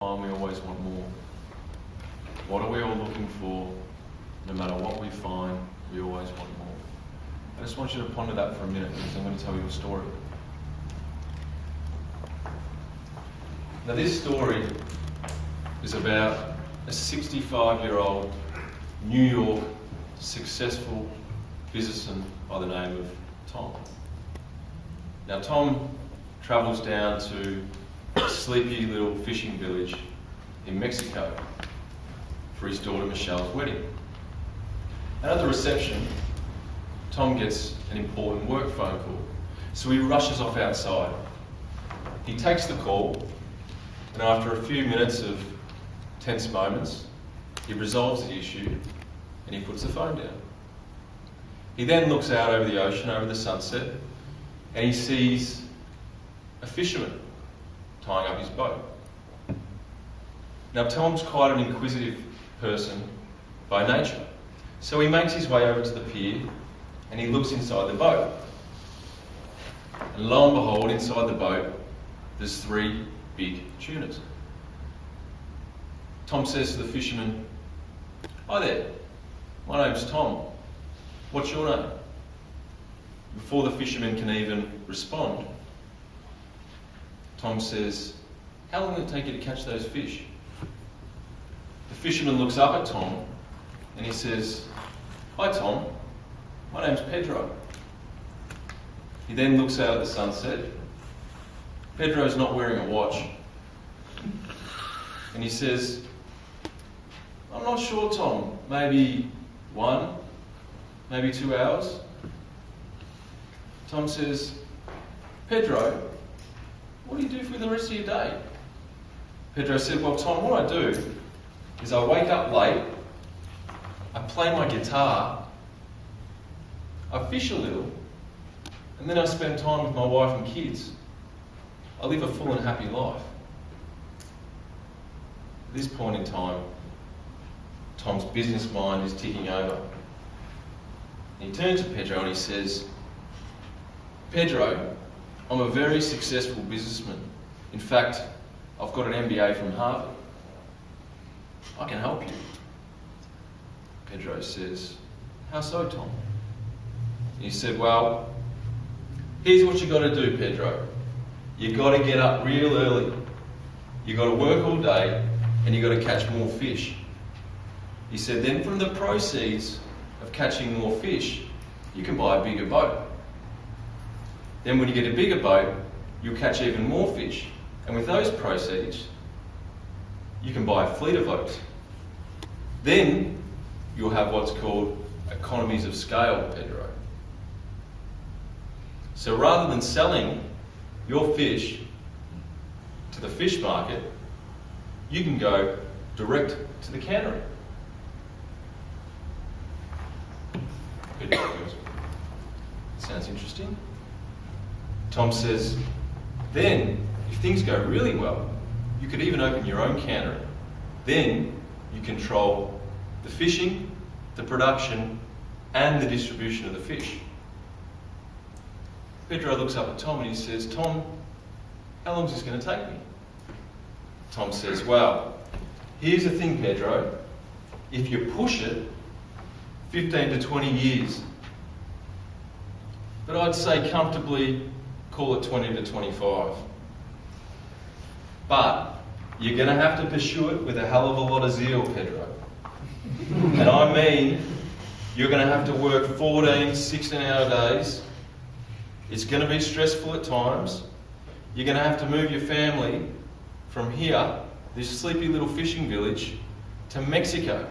We always want more. What are we all looking for? No matter what we find, we always want more. I just want you to ponder that for a minute because I'm going to tell you a story. Now this story is about a 65-year-old New York successful businessman by the name of Tom. Now Tom travels down to a sleepy little fishing village in Mexico for his daughter Michelle's wedding. And at the reception, Tom gets an important work phone call. So he rushes off outside. He takes the call, and after a few minutes of tense moments, he resolves the issue and he puts the phone down. He then looks out over the ocean, over the sunset, and he sees a fisherman tying up his boat. Now Tom's quite an inquisitive person by nature, so he makes his way over to the pier and he looks inside the boat. And lo and behold, inside the boat, there's 3 big tunas. Tom says to the fisherman, "Hi there, my name's Tom. What's your name?" Before the fisherman can even respond, Tom says, "How long will it take you to catch those fish?" The fisherman looks up at Tom and he says, "Hi Tom, my name's Pedro." He then looks out at the sunset. Pedro's not wearing a watch. And he says, "I'm not sure Tom, maybe 1, maybe 2 hours." Tom says, "Pedro, what do you do for the rest of your day?" Pedro said, "Well Tom, what I do is I wake up late, I play my guitar, I fish a little, and then I spend time with my wife and kids. I live a full and happy life." At this point in time, Tom's business mind is ticking over. He turns to Pedro and he says, "Pedro, I'm a very successful businessman. In fact, I've got an MBA from Harvard. I can help you." Pedro says, "How so, Tom?" He said, "Well, here's what you got to do, Pedro. You got to get up real early. You got to work all day, and you got to catch more fish." He said, "Then from the proceeds of catching more fish, you can buy a bigger boat. Then when you get a bigger boat, you'll catch even more fish. And with those proceeds, you can buy a fleet of boats. Then you'll have what's called economies of scale, Pedro. So rather than selling your fish to the fish market, you can go direct to the cannery." Pedro goes, "Sounds interesting." Tom says, "Then, if things go really well, you could even open your own cannery. Then you control the fishing, the production, and the distribution of the fish." Pedro looks up at Tom and he says, "Tom, how long is this going to take me?" Tom says, "Well, here's the thing, Pedro. If you push it, 15 to 20 years. But I'd say comfortably call it 20 to 25. But you're going to have to pursue it with a hell of a lot of zeal, Pedro. And I mean, you're going to have to work 14, 16-hour days. It's going to be stressful at times. You're going to have to move your family from here, this sleepy little fishing village, to Mexico.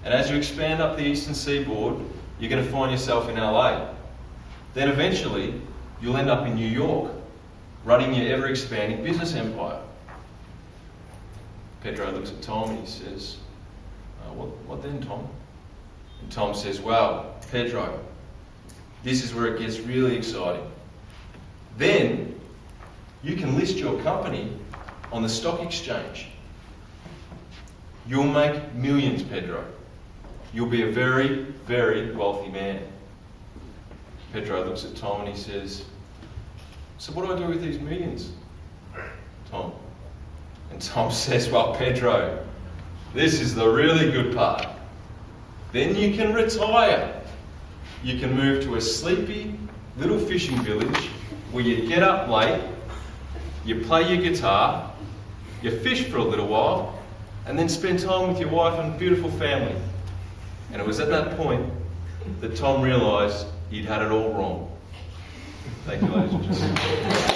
And as you expand up the eastern seaboard, you're going to find yourself in LA. Then eventually, you'll end up in New York, running your ever-expanding business empire." Pedro looks at Tom and he says, what then, Tom?" And Tom says, "Well, Pedro, this is where it gets really exciting. Then you can list your company on the stock exchange. You'll make millions, Pedro. You'll be a very, very wealthy man." Pedro looks at Tom and he says, "So what do I do with these millions, Tom?" And Tom says, well, Pedro, this is the really good part. Then you can retire. You can move to a sleepy little fishing village where you get up late, you play your guitar, you fish for a little while, and then spend time with your wife and beautiful family. And it was at that point that Tom realised he'd had it all wrong. Thank you, ladies and gentlemen.